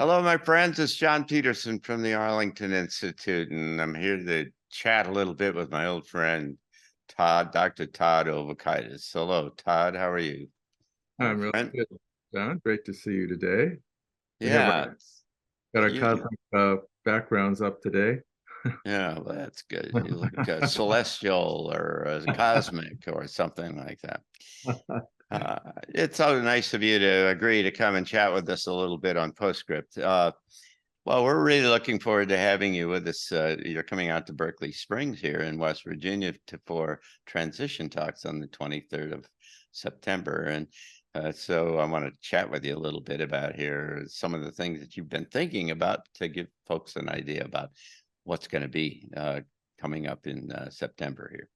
Hello, my friends. It's John Petersen from the Arlington Institute, and I'm here to chat a little bit with my old friend, Dr. Todd Ovokaitys. Hello, Todd. How are you, my I'm really friend? good, John. Great to see you today. We have Yeah, got our you, cosmic backgrounds up today. yeah, well, that's good. You look celestial or cosmic or something like that. It's so nice of you to agree to come and chat with us a little bit on Postscript. Well, we're really looking forward to having you with us. You're coming out to Berkeley Springs here in West Virginia for transition talks on the 23rd of September. And so I want to chat with you a little bit about here some of the things that you've been thinking about to give folks an idea about what's going to be coming up in September here.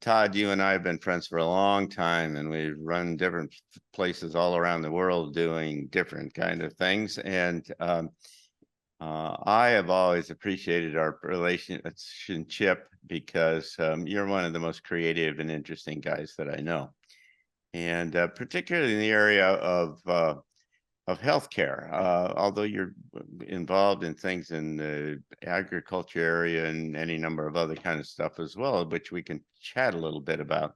Todd, you and I have been friends for a long time, and we've run different places all around the world doing different kind of things. And I have always appreciated our relationship because you're one of the most creative and interesting guys that I know, and particularly in the area of healthcare. Although you're involved in things in the agriculture area and any number of other kind of stuff as well, which we can chat a little bit about.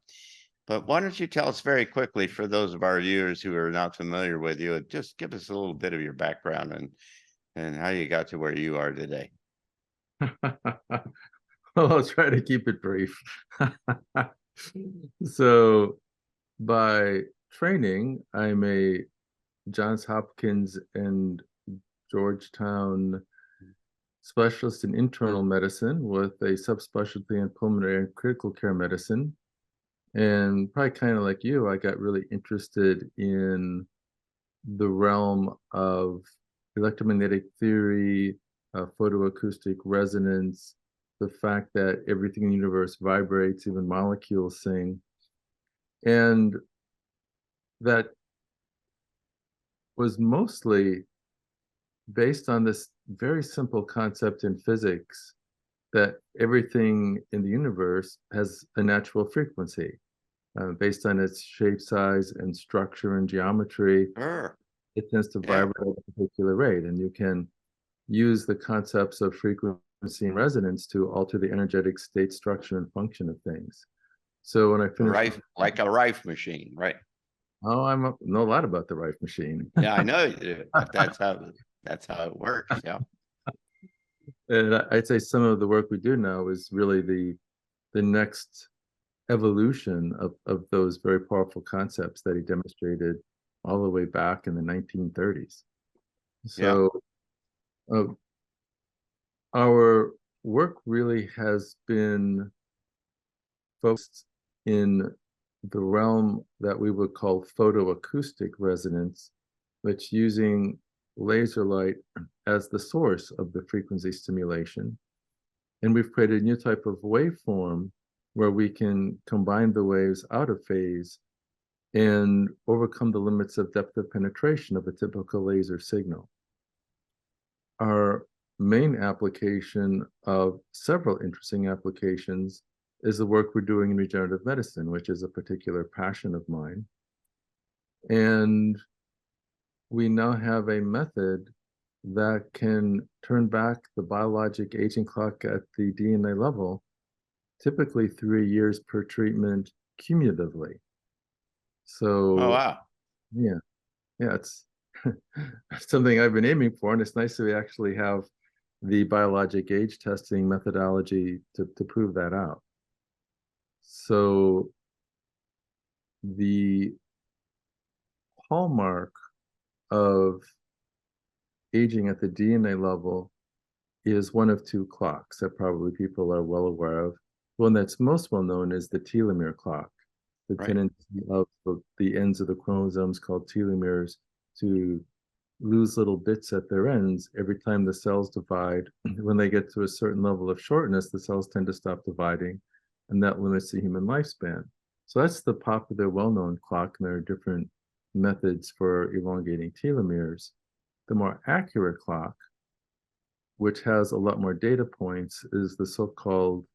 But why don't you tell us very quickly, for those of our viewers who are not familiar with you, just give us a little bit of your background and how you got to where you are today. Well, I'll try to keep it brief. So, by training, I'm a Johns Hopkins and Georgetown specialist in internal medicine with a subspecialty in pulmonary and critical care medicine. And probably kind of like you, I got really interested in the realm of electromagnetic theory, photoacoustic resonance, the fact that everything in the universe vibrates, even molecules sing. And that was mostly based on this very simple concept in physics that everything in the universe has a natural frequency based on its shape, size, and structure and geometry. Sure. It tends to Yeah. vibrate at a particular rate, and you can use the concepts of frequency and resonance to alter the energetic state, structure, and function of things. So when I finished, Like a Rife machine, right? oh, know a lot about the Reich machine. Yeah, I know you do, but that's how it works. Yeah. And I'd say some of the work we do now is really the next evolution of those very powerful concepts that he demonstrated all the way back in the 1930s. Yeah. So uh, our work really has been focused in the realm that we would call photoacoustic resonance, which using laser light as the source of the frequency stimulation. And we've created a new type of waveform where we can combine the waves out of phase and overcome the limits of depth of penetration of a typical laser signal. Our main application of several interesting applications is the work we're doing in regenerative medicine, which is a particular passion of mine. And we now have a method that can turn back the biologic aging clock at the DNA level, typically 3 years per treatment cumulatively. Oh, So, wow. yeah, yeah, it's something I've been aiming for, and it's nice that we actually have the biologic age testing methodology to prove that out. So, the hallmark of aging at the DNA level is one of two clocks that probably people are well aware of. One that's most well known is the telomere clock, the Right. tendency of the ends of the chromosomes called telomeres to lose little bits at their ends every time the cells divide. When they get to a certain level of shortness, the cells tend to stop dividing, and that limits the human lifespan. So that's the popular, well-known clock, and there are different methods for elongating telomeres. The more accurate clock, which has a lot more data points, is the so-called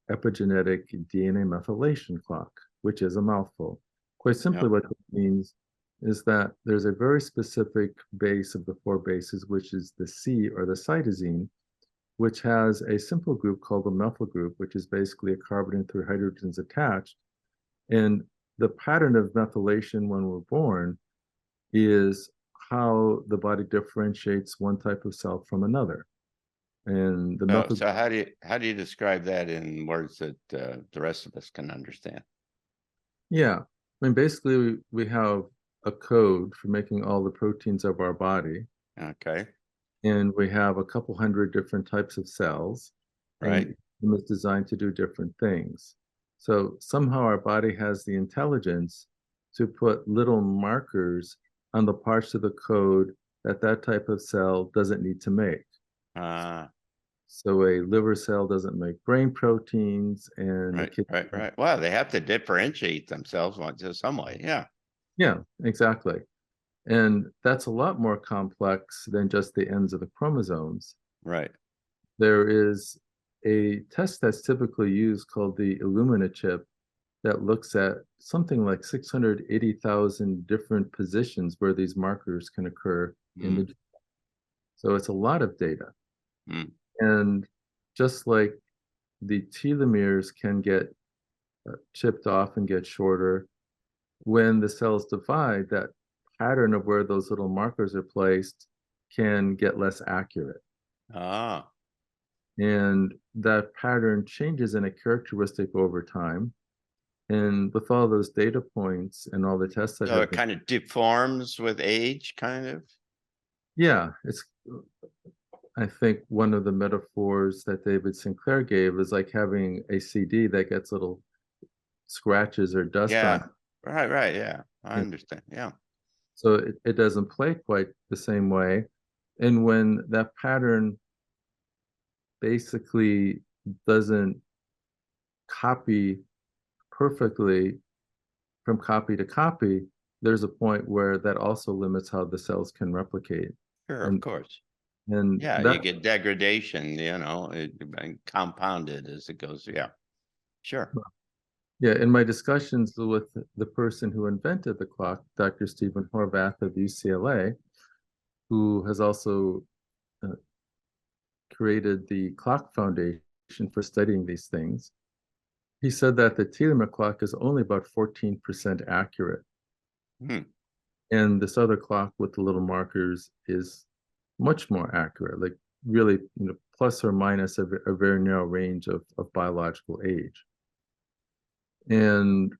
epigenetic DNA methylation clock, which is a mouthful. Quite Yeah. simply, what it means is that there's a very specific base of the 4 bases, which is the C, or the cytosine, which has a simple group called the methyl group, which is basically a carbon and 3 hydrogens attached. And the pattern of methylation when we're born is how the body differentiates one type of cell from another. And the methyl. So how do you describe that in words that the rest of us can understand? Yeah, I mean, basically, we have a code for making all the proteins of our body, Okay, and we have a couple hundred different types of cells, right. and them is designed to do different things. So somehow our body has the intelligence to put little markers on the parts of the code that that type of cell doesn't need to make. So a liver cell doesn't make brain proteins, and right. Well, they have to differentiate themselves in some way. Yeah. Yeah, exactly. And that's a lot more complex than just the ends of the chromosomes. Right. There is a test that's typically used called the Illumina chip that looks at something like 680,000 different positions where these markers can occur in the. So it's a lot of data. And just like the telomeres can get chipped off and get shorter, when the cells divide, that pattern of where those little markers are placed can get less accurate. And that pattern changes in a characteristic over time. And with all those data points and all the tests that so it kind of deforms with age, kind of. Yeah, it's. I think one of the metaphors that David Sinclair gave is like having a CD that gets little scratches or dust on it. Right. Yeah, I understand. Yeah. So it doesn't play quite the same way. And when that pattern basically doesn't copy perfectly from copy to copy, there's a point where that also limits how the cells can replicate. Sure, of course. And yeah, you get degradation, compounded as it goes. Yeah, sure. Yeah, in my discussions with the person who invented the clock, Dr. Stephen Horvath of UCLA, who has also created the Clock Foundation for studying these things, he said that the telomere clock is only about 14% accurate. And this other clock with the little markers is much more accurate, like really, plus or minus a very narrow range of biological age. And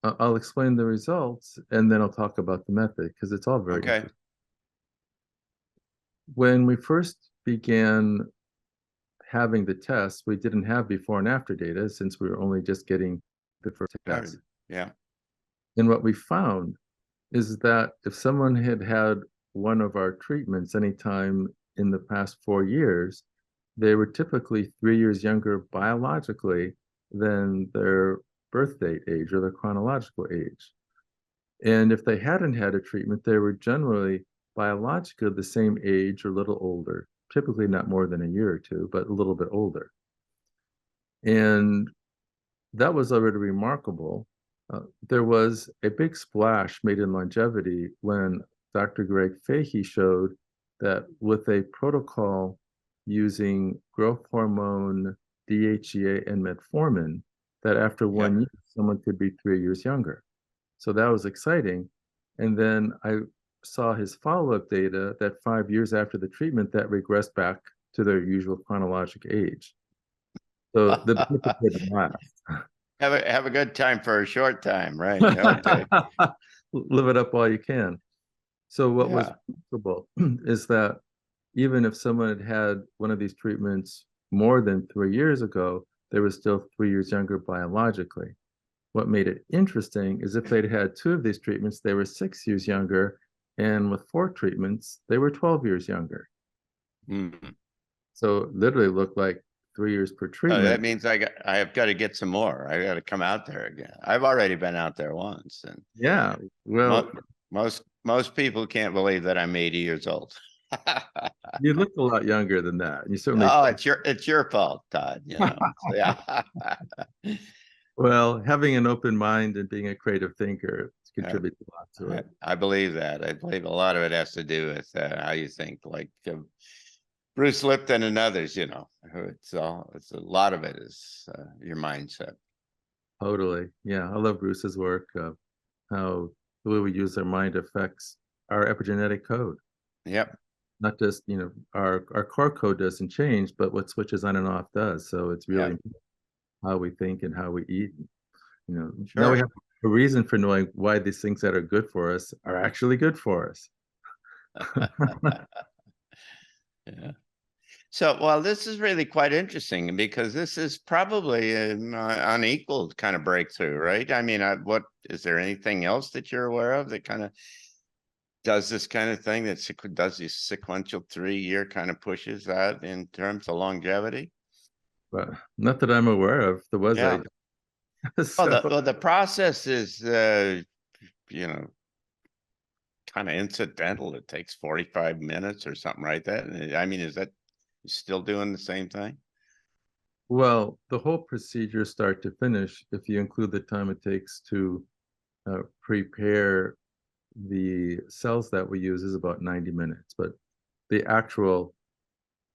I'll explain the results, and then I'll talk about the method, because it's all very interesting. When we first began having the test, we didn't have before and after data, since we were only just getting the first test. Yeah. And what we found is that if someone had had one of our treatments anytime in the past 4 years, they were typically 3 years younger biologically than their birth date age or their chronological age. And if they hadn't had a treatment, they were generally biologically the same age or a little older, typically not more than a year or two, but a little bit older. And that was already remarkable. There was a big splash made in longevity when Dr. Greg Fahey showed that with a protocol using growth hormone, DHEA, and metformin, that after 1 year, someone could be 3 years younger. So that was exciting. And then I saw his follow-up data that 5 years after the treatment, that regressed back to their usual chronologic age. So the benefit didn't last. Have a good time for a short time, right? Okay. Live it up while you can. So what was remarkable is that even if someone had had one of these treatments more than 3 years ago, they were still 3 years younger biologically. What made it interesting is if they'd had 2 of these treatments, they were 6 years younger, and with 4 treatments, they were 12 years younger. So literally looked like 3 years per treatment. That means I have got to get some more. I got to come out there again. I've already been out there once, and yeah, well, most people can't believe that I'm 80 years old. You look a lot younger than that. You certainly. Oh, it's your fault, Todd. Yeah. Well, having an open mind and being a creative thinker, it's contributes a lot to it. I believe that. I believe a lot of it has to do with how you think, like Bruce Lipton and others, it's a lot of it is your mindset. Totally. Yeah, I love Bruce's work, how the way we use our mind affects our epigenetic code. Yep. Not just, our core code doesn't change, but what switches on and off does. So it's really how we think and how we eat. Now we have a reason for knowing why these things that are good for us are actually good for us. Yeah. So, well, this is really quite interesting because this is probably an unequaled kind of breakthrough, right? I mean, what is there anything else that you're aware of that kind of does this kind of thing, that does these sequential 3-year kind of pushes out in terms of longevity? But not that I'm aware of. There was Yeah. Well, the process is, kind of incidental. It takes 45 minutes or something, right? I mean, is that still doing the same thing? Well, the whole procedure, start to finish, if you include the time it takes to prepare the cells that we use, is about 90 minutes. But the actual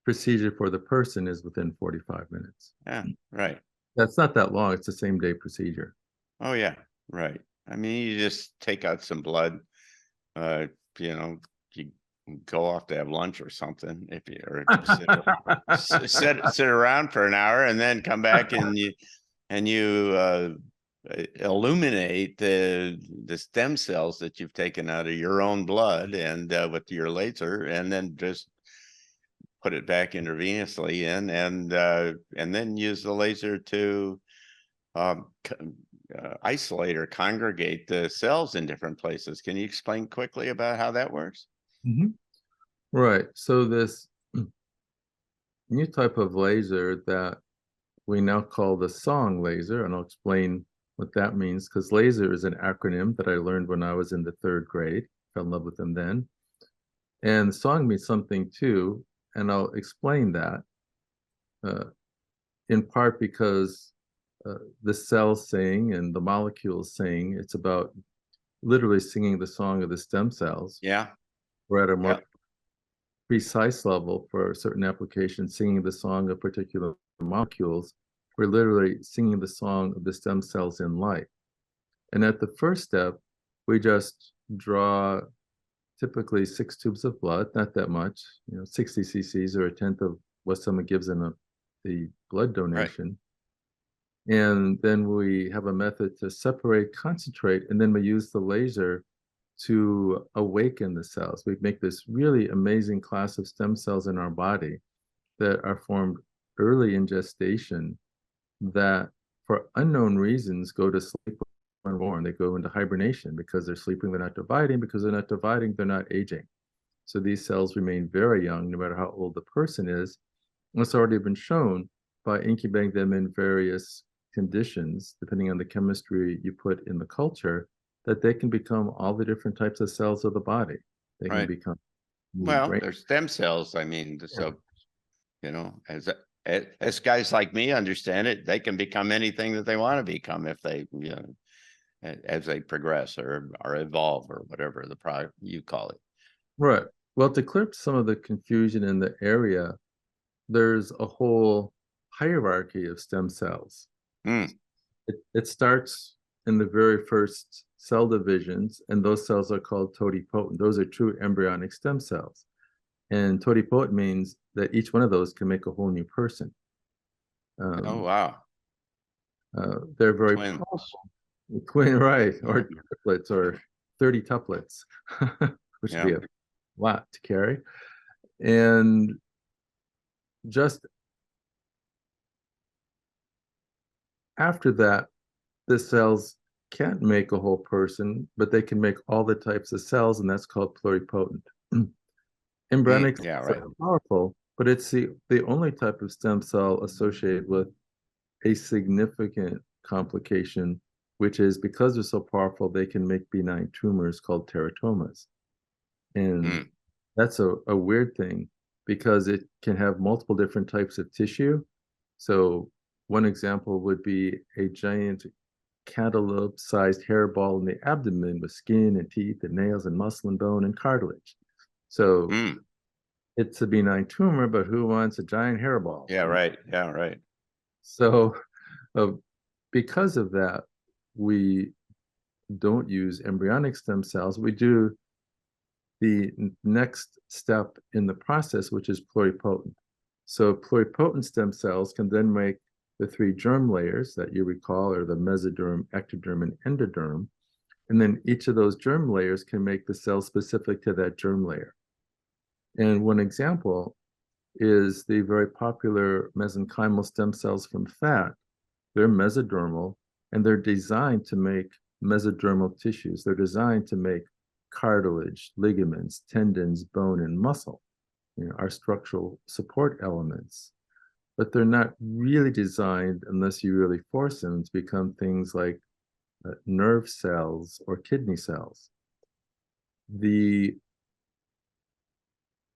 procedure for the person is within 45 minutes. Yeah, right. That's not that long. It's the same day procedure. Oh, yeah, right. I mean, you just take out some blood, you go off to have lunch or something, if you or sit around for an hour and then come back and you illuminate the stem cells that you've taken out of your own blood and with your laser, and then just put it back intravenously in, and then use the laser to isolate or congregate the cells in different places. Can you explain quickly about how that works? Mm-hmm. Right. So this new type of laser that we now call the song laser, and I'll explain what that means, because laser is an acronym that I learned when I was in the 3rd grade. Fell in love with them then. And song means something too, and I'll explain that in part because the cells sing and the molecules sing. It's about literally singing the song of the stem cells. Yeah. We're at a more precise level for certain applications, singing the song of particular molecules. We're literally singing the song of the stem cells in light. And at the first step, we just draw typically 6 tubes of blood, not that much, 60 cc's or 1/10 of what someone gives in the blood donation. Right. And then we have a method to separate, concentrate, and then we use the laser to awaken the cells. We make this really amazing class of stem cells in our body that are formed early in gestation that, for unknown reasons, go to sleep when born. They go into hibernation because they're sleeping, they're not dividing. Because they're not dividing, they're not aging. So these cells remain very young, no matter how old the person is. And it's already been shown by incubating them in various conditions, depending on the chemistry you put in the culture, that they can become all the different types of cells of the body. They can become they're stem cells. I mean, so as guys like me understand it, they can become anything that they want to become if they, as they progress or evolve or whatever the product you call it. Right. Well, to clear up some of the confusion in the area, there's a whole hierarchy of stem cells. It starts in the very first cell divisions, and those cells are called totipotent. Those are true embryonic stem cells. And totipotent means that each one of those can make a whole new person. Oh, wow. They're very powerful. Twin, right, or triplets, or 30 tuplets, which would be a lot to carry. And just after that, the cells can't make a whole person, but they can make all the types of cells, and that's called pluripotent. Embryonic cells are powerful, but it's the only type of stem cell associated with a significant complication, which is because they're so powerful, they can make benign tumors called teratomas. And that's a weird thing because it can have multiple different types of tissue. So one example would be a giant cantaloupe-sized hairball in the abdomen with skin and teeth and nails and muscle and bone and cartilage. So it's a benign tumor, but who wants a giant hairball? Yeah, right. Yeah, right. So because of that, we don't use embryonic stem cells. We do the next step in the process, which is pluripotent. So pluripotent stem cells can then make the three germ layers that you recall are the mesoderm, ectoderm, and endoderm. And then each of those germ layers can make the cell specific to that germ layer. And one example is the very popular mesenchymal stem cells from fat. They're mesodermal, and they're designed to make mesodermal tissues. They're designed to make cartilage, ligaments, tendons, bone, and muscle, our structural support elements. But they're not really designed, unless you really force them, to become things like nerve cells or kidney cells. The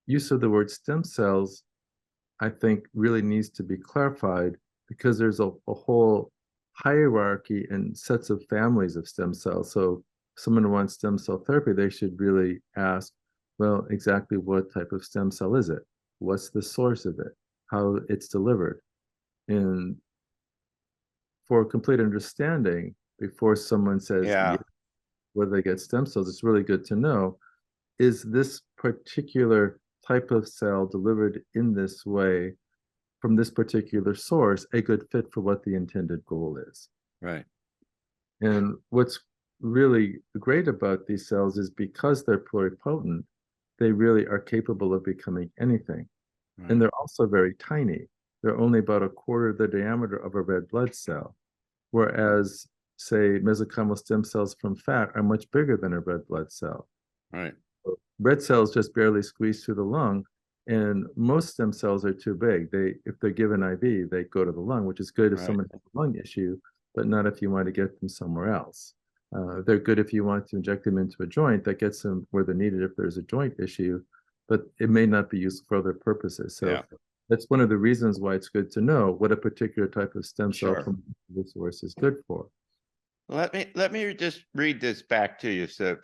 use of the word stem cells, I think, really needs to be clarified, because there's a whole hierarchy and sets of families of stem cells. So if someone wants stem cell therapy, they should really ask, well, exactly what type of stem cell is it? What's the source of it? How it's delivered? And for complete understanding, before someone says, Yeah. whether they get stem cells, it's really good to know, is this particular type of cell delivered in this way from this particular source a good fit for what the intended goal is? Right. And what's really great about these cells is, because they're pluripotent, they really are capable of becoming anything. Right. And they're also very tiny. They're only about a quarter the diameter of a red blood cell, whereas, say, mesenchymal stem cells from fat are much bigger than a red blood cell. Right. Red cells just barely squeeze through the lung, and most stem cells are too big. If they're given IV, they go to the lung, which is good if someone has a lung issue, but not if you want to get them somewhere else. They're good if you want to inject them into a joint. That gets them where they're needed if there's a joint issue, but it may not be used for other purposes. So that's one of the reasons why it's good to know what a particular type of stem cell from the source is good for. Let me just read this back to you, so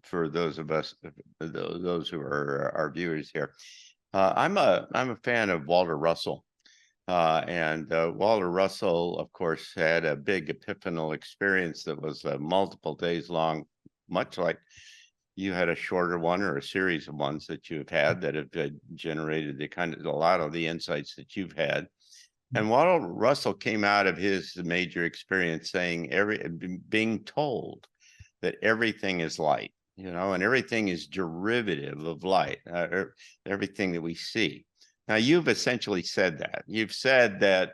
for those of us, those who are our viewers here. I'm a fan of Walter Russell, and Walter Russell, of course, had a big epiphanal experience that was multiple days long, much like you had a shorter one or a series of ones that you've had that have generated a lot of the insights that you've had. And Walter Russell came out of his major experience saying being told that everything is light, and everything is derivative of light, everything that we see. Now, you've essentially said that. You've said that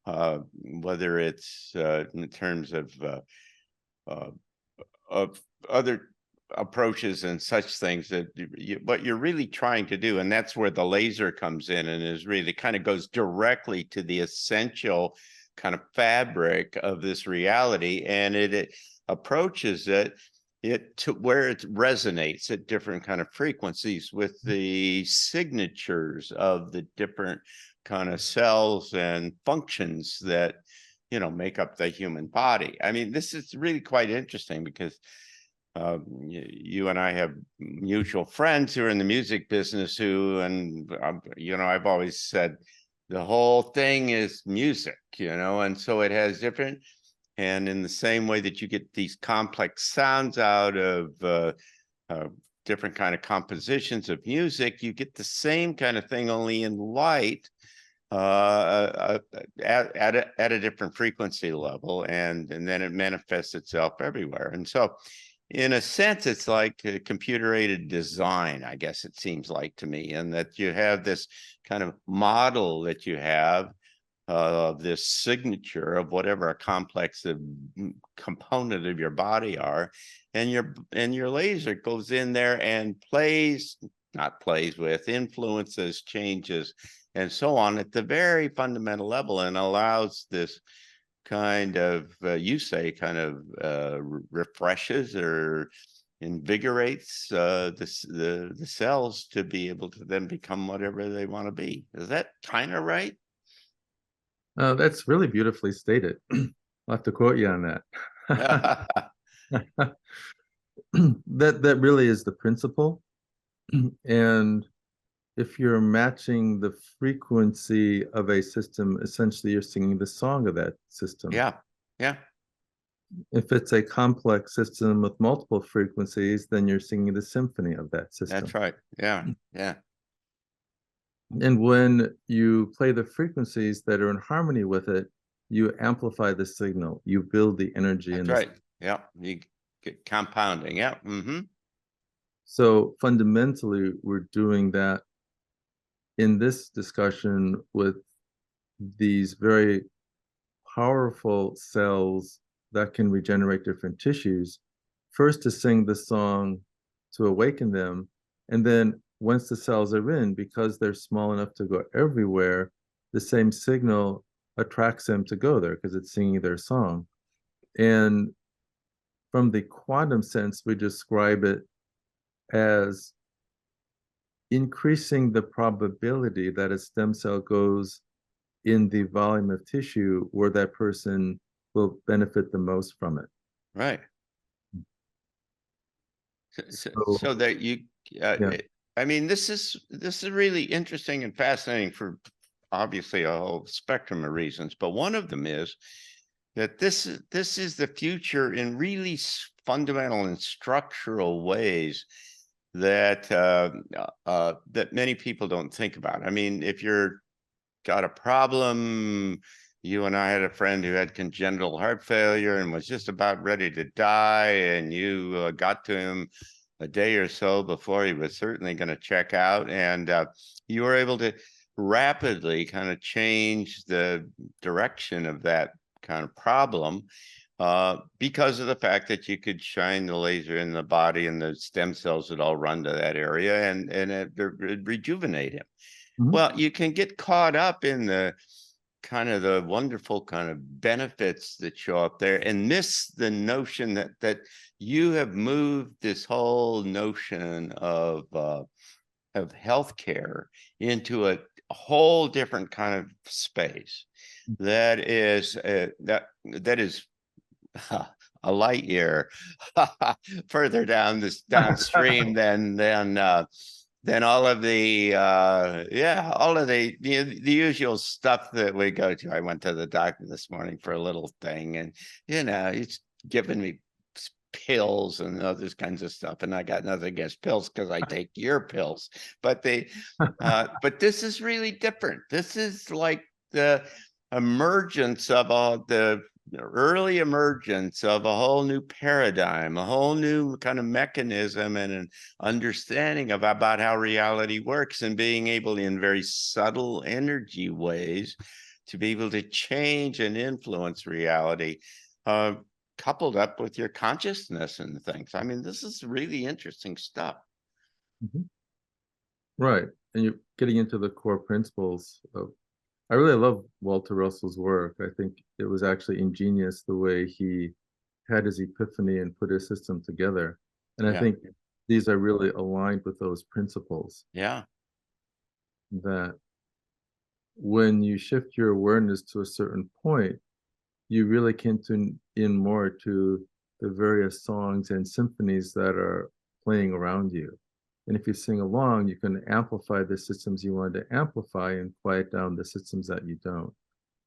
whether it's in terms of other approaches and such things, that what you're really trying to do, and that's where the laser comes in, and is really kind of goes directly to the essential kind of fabric of this reality, and it approaches it to where it resonates at different kind of frequencies with the signatures of the different kind of cells and functions that make up the human body. I mean, this is really quite interesting, because you and I have mutual friends who are in the music business and I've always said the whole thing is music, and so it has different, and in the same way that you get these complex sounds out of different kind of compositions of music, you get the same kind of thing, only in light, at a different frequency level, and then it manifests itself everywhere. And so, in a sense, it's like a computer-aided design, I guess it seems like to me, and that you have this kind of model that you have of this signature of whatever a complex component of your body are, and your laser goes in there and influences, changes, and so on at the very fundamental level, and allows this kind of refreshes or invigorates the cells to be able to then become whatever they want to be. Is that kind of right? That's really beautifully stated. I'll have to quote you on that. Yeah. That really is the principle. And if you're matching the frequency of a system, essentially you're singing the song of that system. Yeah. Yeah. If it's a complex system with multiple frequencies, then you're singing the symphony of that system. That's right. Yeah. Yeah. And when you play the frequencies that are in harmony with it, you amplify the signal, you build the energy in That's the right. Yeah. You get compounding. Yeah. Mm-hmm. So fundamentally, we're doing that in this discussion with these very powerful cells that can regenerate different tissues. First, to sing the song to awaken them. And then once the cells are in, because they're small enough to go everywhere, the same signal attracts them to go there because it's singing their song. And from the quantum sense, we describe it as increasing the probability that a stem cell goes in the volume of tissue where that person will benefit the most from it. Right. So, So that you, yeah. I mean, this is really interesting and fascinating for obviously a whole spectrum of reasons, but one of them is that this is the future in really fundamental and structural ways that that many people don't think about. I mean, if you're got a problem, you and I had a friend who had congenital heart failure and was just about ready to die, and you got to him a day or so before he was certainly going to check out, and you were able to rapidly kind of change the direction of that kind of problem because of the fact that you could shine the laser in the body and the stem cells would all run to that area and it rejuvenate him. Mhm. Well, you can get caught up in the kind of the wonderful kind of benefits that show up there and miss the notion that you have moved this whole notion of healthcare into a whole different kind of space that is that is a light year further down this downstream than all of the all of the usual stuff that we go to. I went to the doctor this morning for a little thing, and it's giving me pills and other kinds of stuff, and I got nothing against pills because I take your pills. But but this is really different. This is like the emergence of the early emergence of a whole new paradigm, a whole new kind of mechanism and an understanding about how reality works, and being able in very subtle energy ways to be able to change and influence reality, coupled up with your consciousness and things. I mean, this is really interesting stuff. Mhm. Right. And you're getting into the core principles of, I really love Walter Russell's work. I think it was actually ingenious the way he had his epiphany and put his system together. And I Yeah. think these are really aligned with those principles Yeah. that when you shift your awareness to a certain point, you really can tune in more to the various songs and symphonies that are playing around you. And if you sing along, you can amplify the systems you want to amplify and quiet down the systems that you don't.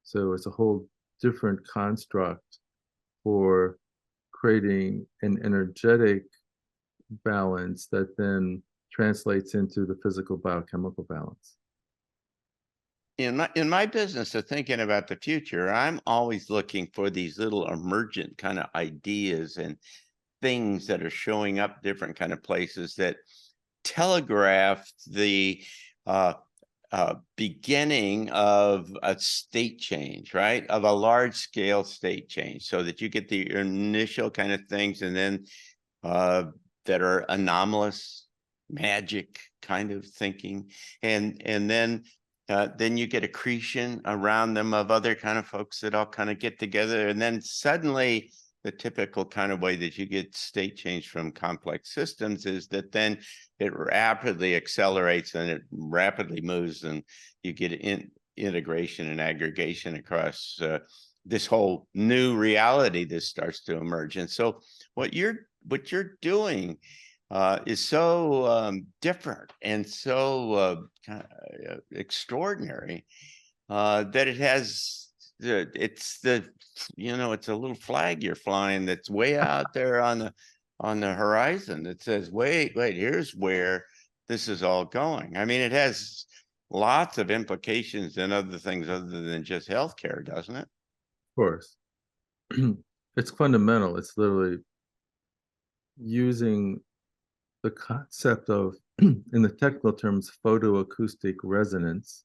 So it's a whole different construct for creating an energetic balance that then translates into the physical biochemical balance. In my business of thinking about the future, I'm always looking for these little emergent kind of ideas and things that are showing up different kind of places that telegraph the beginning of a state change, right? Of a large scale state change, so that you get the initial kind of things, and then that are anomalous, magic kind of thinking, and then you get accretion around them of other kind of folks that all kind of get together, and then suddenly the typical kind of way that you get state change from complex systems is that then it rapidly accelerates and it rapidly moves, and you get integration and aggregation across this whole new reality that starts to emerge. And so what you're doing is so different and so extraordinary that it has it's a little flag you're flying that's way out there on the horizon that says, wait, here's where this is all going. I mean, it has lots of implications and other things other than just healthcare, doesn't it? Of course. It's fundamental. It's literally using the concept of, in the technical terms, photoacoustic resonance,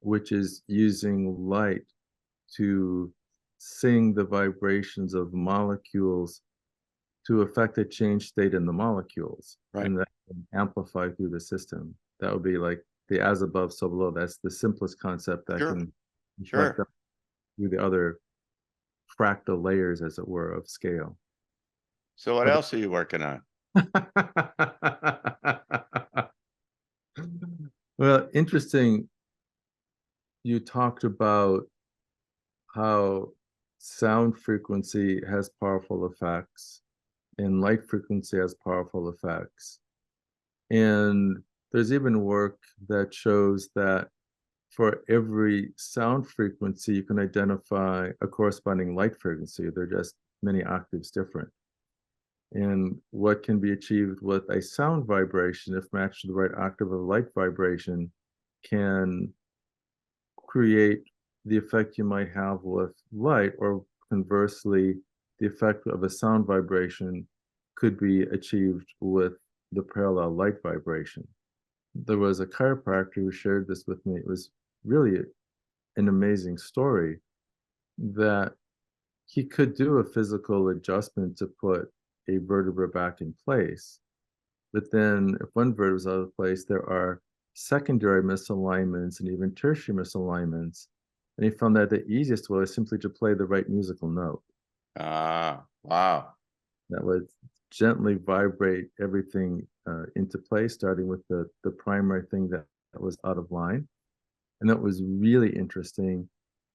which is using light to sing the vibrations of molecules to affect a change state in the molecules, Right. and that can amplify through the system. That would be like the as above, so below. That's the simplest concept that can reflect up through the other fractal layers, as it were, of scale. So what else are you working on? Well, interesting. You talked about how sound frequency has powerful effects and light frequency has powerful effects. And there's even work that shows that for every sound frequency, you can identify a corresponding light frequency. They're just many octaves different. And what can be achieved with a sound vibration, if matched to the right octave of light vibration, can create the effect you might have with light, or conversely, the effect of a sound vibration could be achieved with the parallel light vibration. There was a chiropractor who shared this with me. It was really an amazing story that he could do a physical adjustment to put a vertebra back in place. But then if one vertebra is out of place, there are secondary misalignments and even tertiary misalignments. And he found that the easiest way is simply to play the right musical note. Ah, wow. That would gently vibrate everything into place, starting with the primary thing that was out of line. And that was really interesting.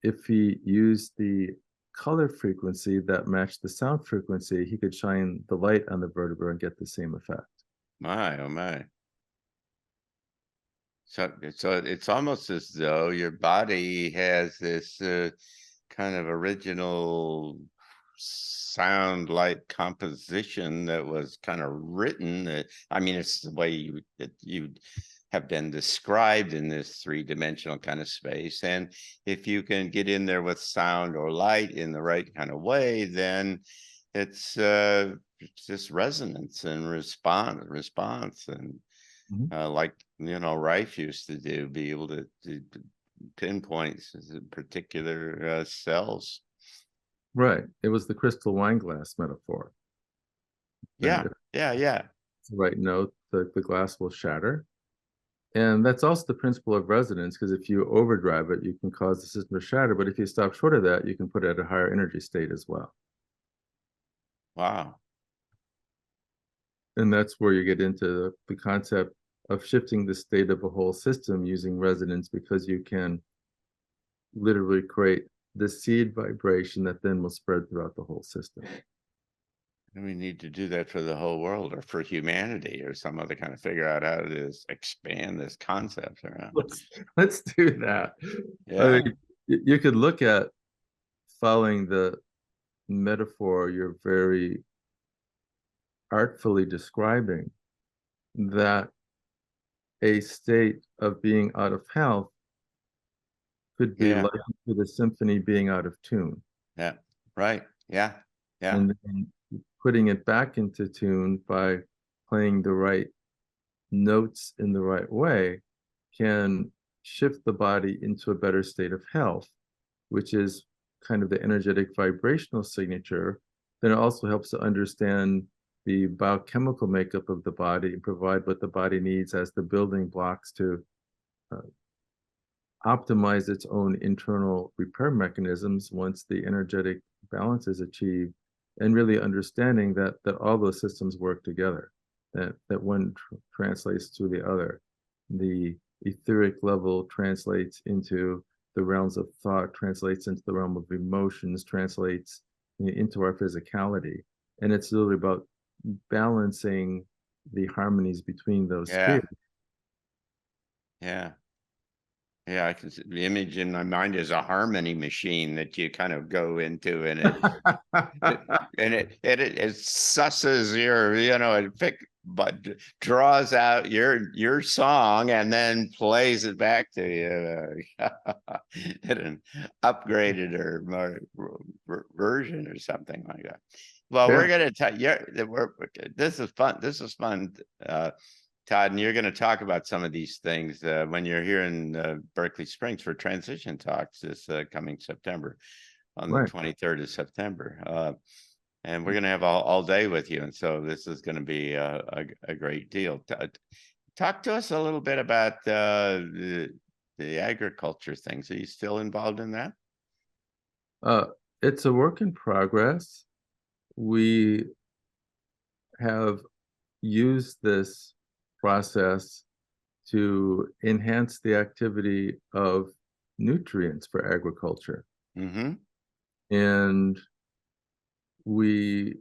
If he used the color frequency that matched the sound frequency, he could shine the light on the vertebra and get the same effect. My, oh my. So it's almost as though your body has this kind of original sound light composition that was kind of written. I mean, it's the way you have been described in this three-dimensional kind of space. And if you can get in there with sound or light in the right kind of way, then it's just resonance and response and like Reich used to do, be able to pinpoint particular cells. Right. It was the crystal wine glass metaphor. Yeah, yeah. The right note, the glass will shatter. And that's also the principle of resonance, because if you overdrive it, you can cause the system to shatter. But if you stop short of that, you can put it at a higher energy state as well. Wow. And that's where you get into the concept of shifting the state of a whole system using resonance, because you can literally create the seed vibration that then will spread throughout the whole system. And we need to do that for the whole world, or for humanity, or some other kind of figure out how to expand this concept around. Let's do that. Yeah. You could look at following the metaphor you're very artfully describing, that a state of being out of health could be likened to the symphony being out of tune. Yeah. Right. Yeah. Yeah. And then putting it back into tune by playing the right notes in the right way can shift the body into a better state of health, which is kind of the energetic vibrational signature. Then it also helps to understand the biochemical makeup of the body and provide what the body needs as the building blocks to optimize its own internal repair mechanisms once the energetic balance is achieved, and really understanding that all those systems work together, that one translates to the other. The etheric level translates into the realms of thought, translates into the realm of emotions, translates into our physicality. And it's really about balancing the harmonies between those Yeah. spheres. Yeah. Yeah, I can see the image in my mind is a harmony machine that you kind of go into, and it susses your, but draws out your song and then plays it back to you in an upgraded or more version or something like that. Well, Yeah. we're gonna this is fun. This is fun. Todd, and you're going to talk about some of these things when you're here in Berkeley Springs for Transition Talks this coming September, on the Right. 23rd of September. And we're going to have all day with you. And so this is going to be a great deal. Talk to us a little bit about the agriculture things. Are you still involved in that? It's a work in progress. We have used this process to enhance the activity of nutrients for agriculture. Mm-hmm. And we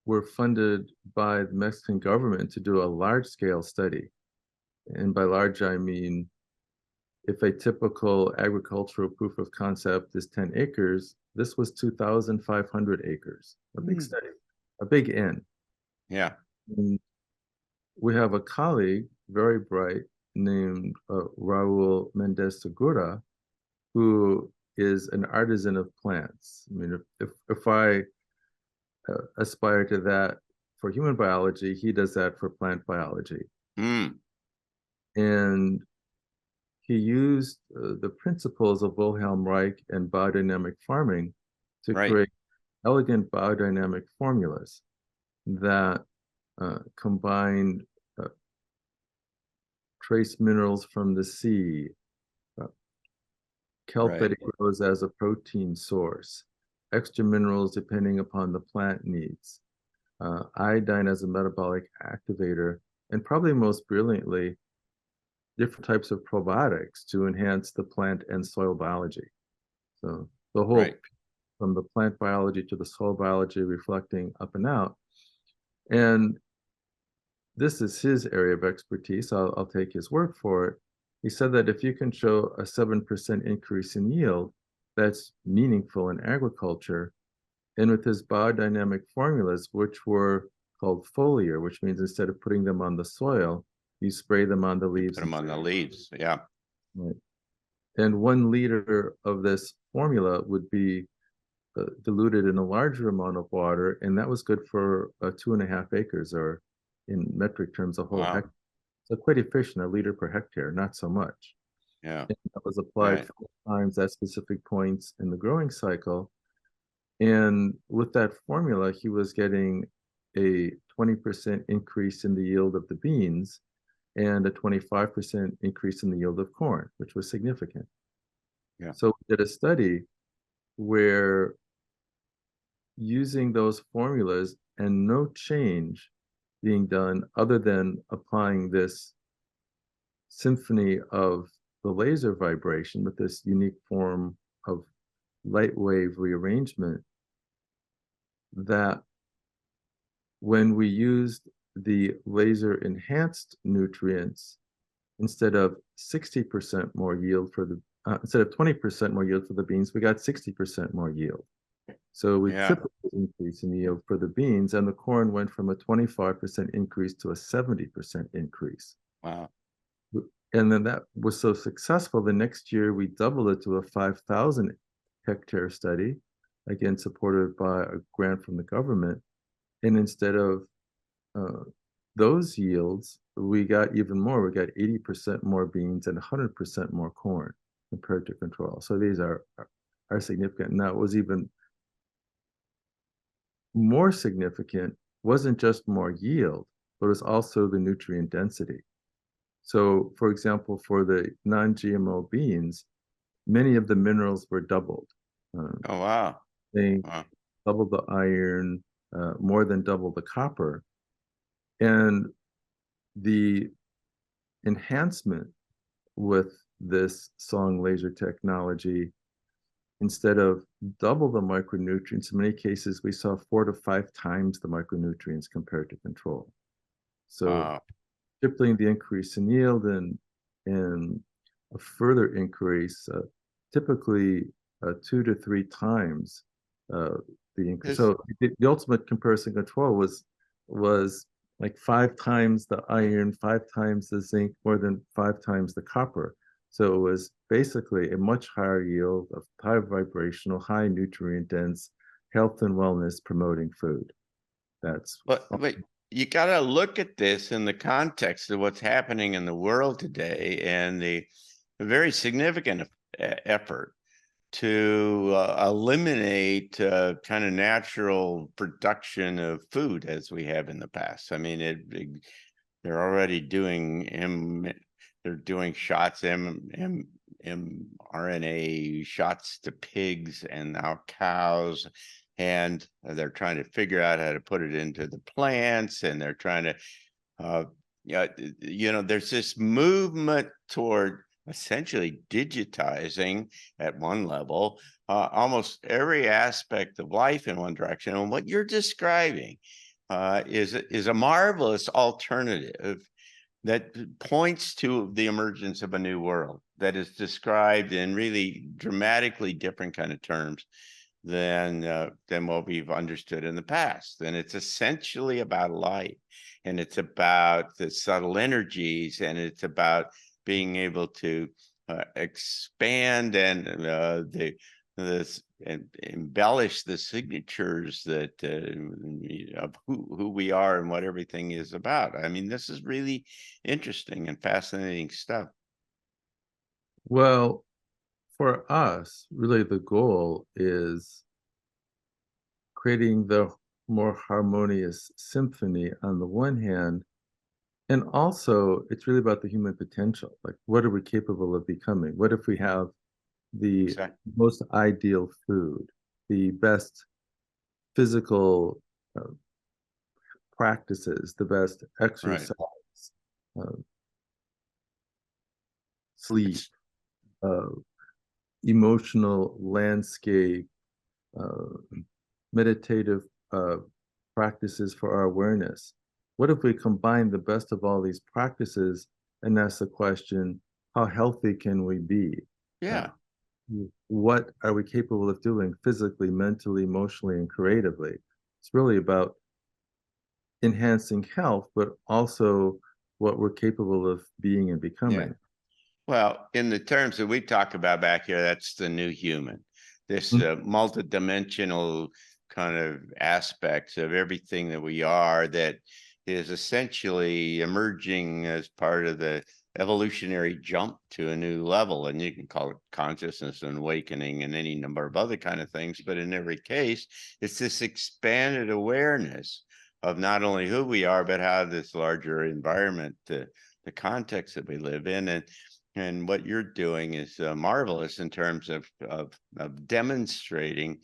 were funded by the Mexican government to do a large-scale study. And by large, I mean, if a typical agricultural proof of concept is 10 acres, this was 2,500 acres, a big study, a big N. Yeah. And we have a colleague, very bright, named Raul Mendez Segura, who is an artisan of plants. I mean, if I aspire to that for human biology, he does that for plant biology. Mm. And he used the principles of Wilhelm Reich and biodynamic farming to Right. create elegant biodynamic formulas that combined trace minerals from the sea, kelp Right. that it grows as a protein source, extra minerals depending upon the plant needs, iodine as a metabolic activator, and probably most brilliantly, different types of probiotics to enhance the plant and soil biology. So the whole, Right. from the plant biology to the soil biology, reflecting up and out. And this is his area of expertise. I'll take his word for it. He said that if you can show a 7% increase in yield, that's meaningful in agriculture. And with his biodynamic formulas, which were called foliar, which means instead of putting them on the soil, you spray them on the leaves. Put them on the leaves. Yeah. Right. And 1 liter of this formula would be diluted in a larger amount of water, and that was good for 2.5 acres, or in metric terms, a whole hectare. So quite efficient, a liter per hectare, not so much. Yeah. And that was applied Right. 4 times at specific points in the growing cycle. And with that formula, he was getting a 20% increase in the yield of the beans and a 25% increase in the yield of corn, which was significant. Yeah. So we did a study where, using those formulas and no change being done other than applying this symphony of the laser vibration with this unique form of light wave rearrangement, that when we used the laser enhanced nutrients, instead of 60% more yield for the instead of 20% more yield for the beans, we got 60% more yield. So we tripled the increase in yield for the beans, and the corn went from a 25% increase to a 70% increase. Wow. And then that was so successful, the next year we doubled it to a 5,000 hectare study, again supported by a grant from the government. And instead of those yields, we got even more. We got 80% more beans and 100% more corn compared to control. So these are significant. Now, it was even more significant, wasn't just more yield, but it was also the nutrient density. So, for example, for the non-GMO beans, many of the minerals were doubled. Oh, wow. They Wow. doubled the iron, more than double the copper. And the enhancement with this song laser technology, instead of double the micronutrients, in many cases, we saw 4 to 5 times the micronutrients compared to control. So Wow. tripling the increase in yield and a further increase, typically 2 to 3 times the increase. This, So the ultimate comparison control was like 5 times the iron, 5 times the zinc, more than 5 times the copper. So it was basically a much higher yield of high vibrational, high nutrient dense, health and wellness promoting food. That's but you got to look at this in the context of what's happening in the world today and the very significant effort to eliminate kind of natural production of food as we have in the past. I mean, they're already doing they're doing shots, mRNA shots to pigs and now cows, and they're trying to figure out how to put it into the plants, and they're trying to, there's this movement toward essentially digitizing at one level almost every aspect of life in one direction. And what you're describing is a marvelous alternative that points to the emergence of a new world that is described in really dramatically different kind of terms than what we've understood in the past. And it's essentially about light, and it's about the subtle energies, and it's about being able to expand and and embellish the signatures that of who we are and what everything is about. I mean, this is really interesting and fascinating stuff. well, for us, really the goal is creating the more harmonious symphony on the one hand, and also it's really about the human potential. Like, what are we capable of becoming? What if we have the Exactly. most ideal food, the best physical practices, the best Right. exercise, uh, sleep, It's uh, emotional landscape, uh, meditative practices for our awareness. What if we combine the best of all these practices and ask the question, how healthy can we be? Uh, yeah. what are we capable of doing physically, mentally, emotionally, and creatively? It's really about enhancing health, but also what we're capable of being and Yeah. becoming. Well, in the terms that we talk about back here, that's the new human. This multidimensional kind of aspects of everything that we are that is essentially emerging as part of the evolutionary jump to a new level. And you can call it consciousness and awakening and any number of other kind of things. But in every case, it's this expanded awareness of not only who we are, but how this larger environment, the context that we live in. And what you're doing is marvelous in terms of demonstrating,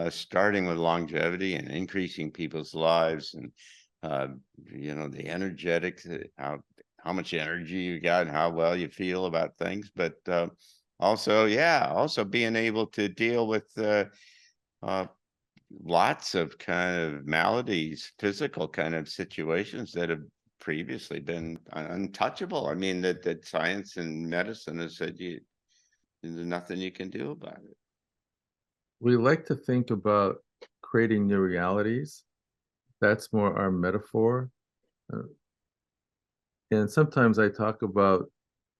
starting with longevity and increasing people's lives, and the energetics, how much energy you got, and how well you feel about things, but also being able to deal with uh, lots of kind of maladies, physical kind of situations that have previously been untouchable. I mean, that science and medicine has said there's nothing you can do about it. We like to think about creating new realities. That's more our metaphor. Uh, and sometimes I talk about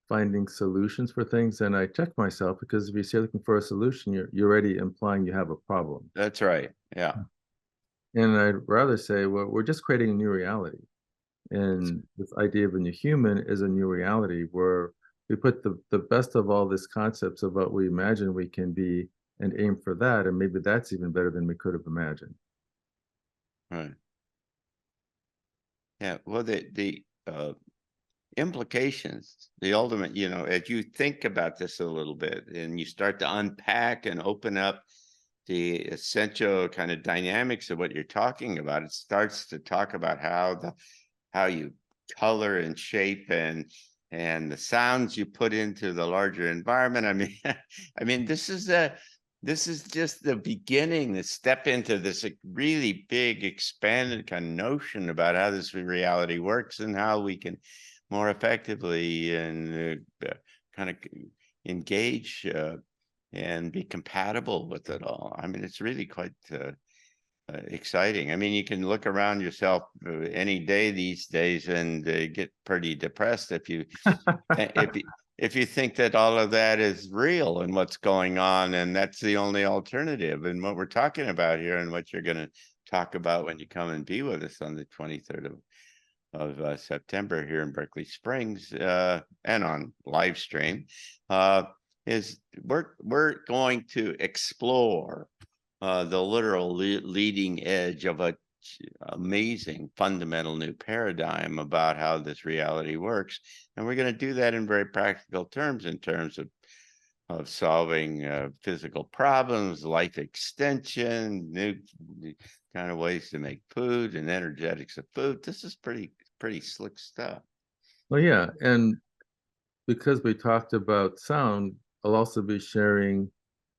finding solutions for things, and I check myself because if you say looking for a solution, you're already implying you have a problem. That's right. Yeah. And I'd rather say, well, we're just creating a new reality. And this idea of a new human is a new reality where we put the best of all these concepts of what we imagine we can be and aim for that. And maybe that's even better than we could have imagined. Right. Yeah. Well, the implications, the ultimate, as you think about this a little bit and you start to unpack and open up the essential kind of dynamics of what you're talking about, it starts to talk about how you color and shape and and the sounds you put into the larger environment. I mean, I mean, this is just the beginning, the step into this really big, expanded kind of notion about how this reality works and how we can more effectively and kind of engage and be compatible with it all. I mean, it's really quite exciting. I mean, you can look around yourself any day these days and get pretty depressed if you if you think that all of that is real and what's going on, and that's the only alternative. And what we're talking about here, and what you're going to talk about when you come and be with us on the 23rd of September here in Berkeley Springs, and on live stream, is we're going to explore the literal leading edge of a amazing fundamental new paradigm about how this reality works. And we're going to do that in very practical terms, in terms of solving physical problems, life extension, new kind of ways to make food and energetics of food. This is pretty slick stuff. Well, yeah, and because we talked about sound, I'll also be sharing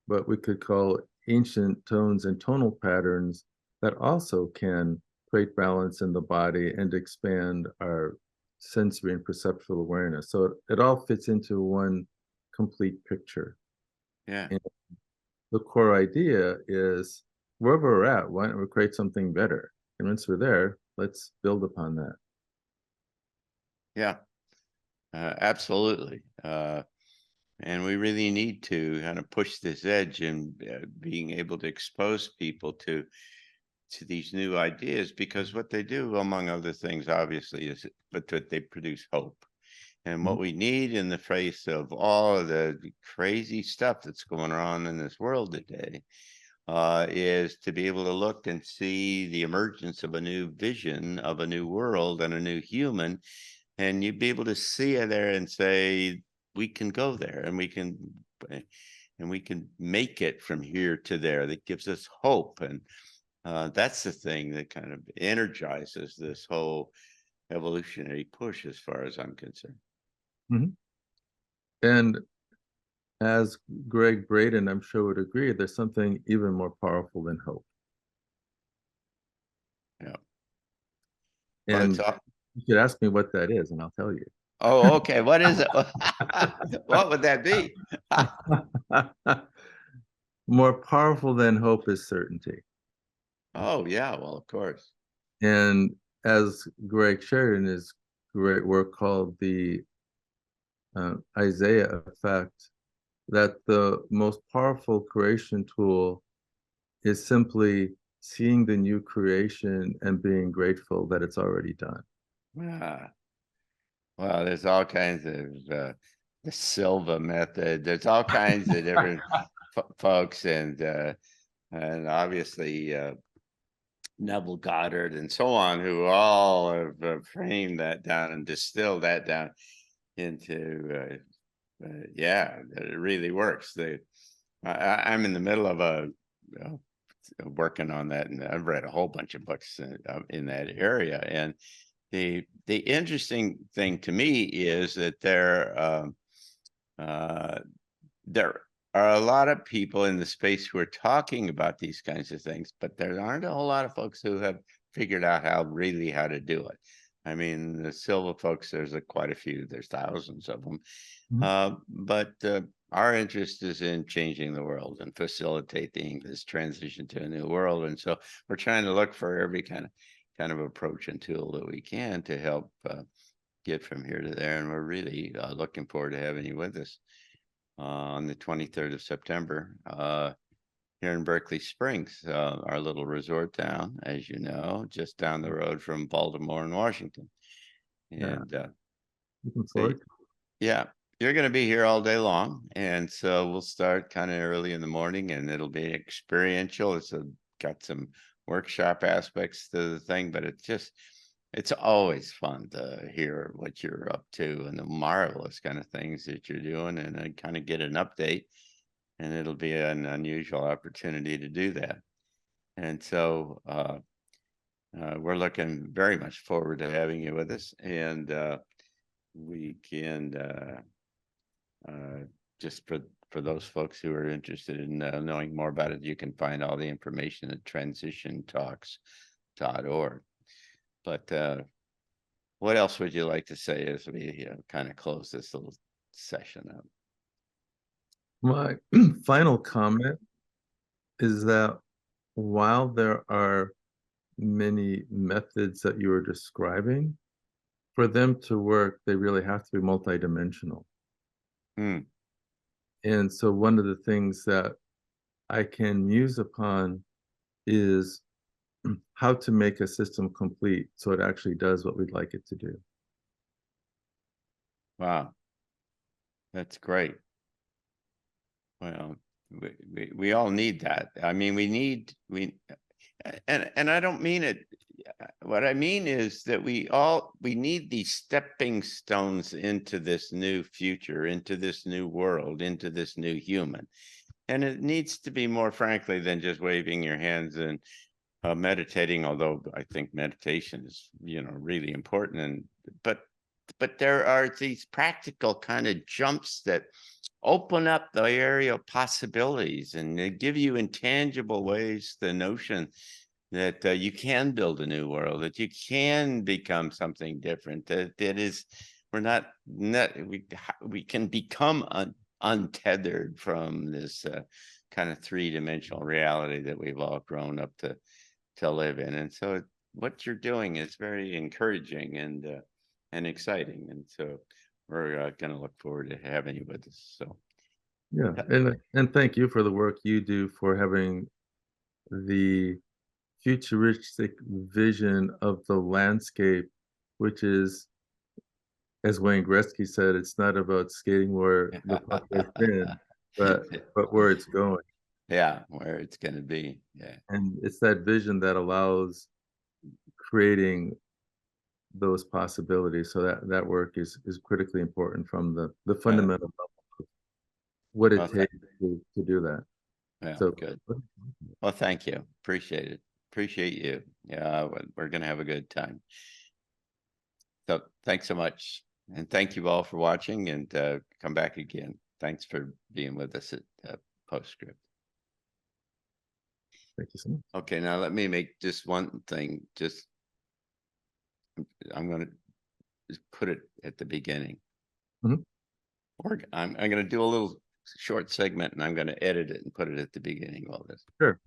what we could call ancient tones and tonal patterns that also can create balance in the body and expand our sensory and perceptual awareness. So it all fits into one complete picture. Yeah. And the core idea is, wherever we're at, why don't we create something better? And once we're there, let's build upon that. Yeah, absolutely. And we really need to kind of push this edge and being able to expose people to these new ideas, because what they do, among other things, obviously, is but that they produce hope. And what we need in the face of all of the crazy stuff that's going on in this world today is to be able to look and see the emergence of a new vision of a new world and a new human. And you'd be able to see it there and say, we can go there, and we can make it from here to there. That gives us hope. And that's the thing that kind of energizes this whole evolutionary push, as far as I'm concerned. And as Greg Braden, I'm sure, would agree, there's something even more powerful than hope. Yeah. And you could ask me what that is, and I'll tell you. Oh, okay. What is it? What would that be? More powerful than hope is certainty. Oh, yeah. Well, of course. And as Greg shared in his great work called the Isaiah Effect, that the most powerful creation tool is simply seeing the new creation and being grateful that it's already done. Ah. Well, there's all kinds of the Silva method. There's all kinds of different folks, and obviously Neville Goddard and so on, who all have framed that down and distilled that down into yeah, that it really works. I'm in the middle of working on that, and I've read a whole bunch of books in that area. And the interesting thing to me is that there are a lot of people in the space who are talking about these kinds of things, but there aren't a whole lot of folks who have figured out how to do it. I mean, the Silva folks, there's quite a few. There's thousands of them. But our interest is in changing the world and facilitating this transition to a new world. And so we're trying to look for every kind of approach and tool that we can to help get from here to there. And we're really looking forward to having you with us on the 23rd of September here in Berkeley Springs, our little resort town, as you know, just down the road from Baltimore and Washington. And looking forward. Yeah, you're going to be here all day long. And so we'll start kind of early in the morning, and it'll be experiential. It's got some workshop aspects to the thing, but it's always fun to hear what you're up to and the marvelous kind of things that you're doing, and I kind of get an update, and it'll be an unusual opportunity to do that. And so we're looking very much forward to having you with us. And we can just for those folks who are interested in knowing more about it, you can find all the information at transitiontalks.org. But what else would you like to say as we kind of close this little session up? My final comment is that while there are many methods that you are describing, for them to work, they really have to be multidimensional. Hmm. And so one of the things that I can muse upon is how to make a system complete so it actually does what we'd like it to do. Wow, that's great. Well, we all need that. I mean, and I don't mean it. What I mean is that we need these stepping stones into this new future, into this new world, into this new human. And it needs to be more frankly than just waving your hands and meditating, although I think meditation is, really important. But there are these practical kind of jumps that open up the area of possibilities, and they give you intangible ways the notion that you can build a new world, that you can become something different, that is, we can become untethered from this kind of three-dimensional reality that we've all grown up to live in. And so what you're doing is very encouraging and exciting. And so we're going to look forward to having you with us. So Yeah, and thank you for the work you do for having the futuristic vision of the landscape, which is, as Wayne Gretzky said, it's not about skating where the puck has been, but where it's going. yeah, where it's going to be. Yeah. And it's that vision that allows creating those possibilities. So that work is critically important from the fundamental level of what it Well, takes to do that. yeah, So good. Well, thank you. Appreciate it. Appreciate you. Yeah, we're going to have a good time. So thanks so much. And thank you all for watching, and come back again. Thanks for being with us at Postscript. thank you so much. Okay, now let me make just one thing. I'm going to just put it at the beginning. Mhm. Or I'm going to do a little short segment, and I'm going to edit it and put it at the beginning of all this. Sure.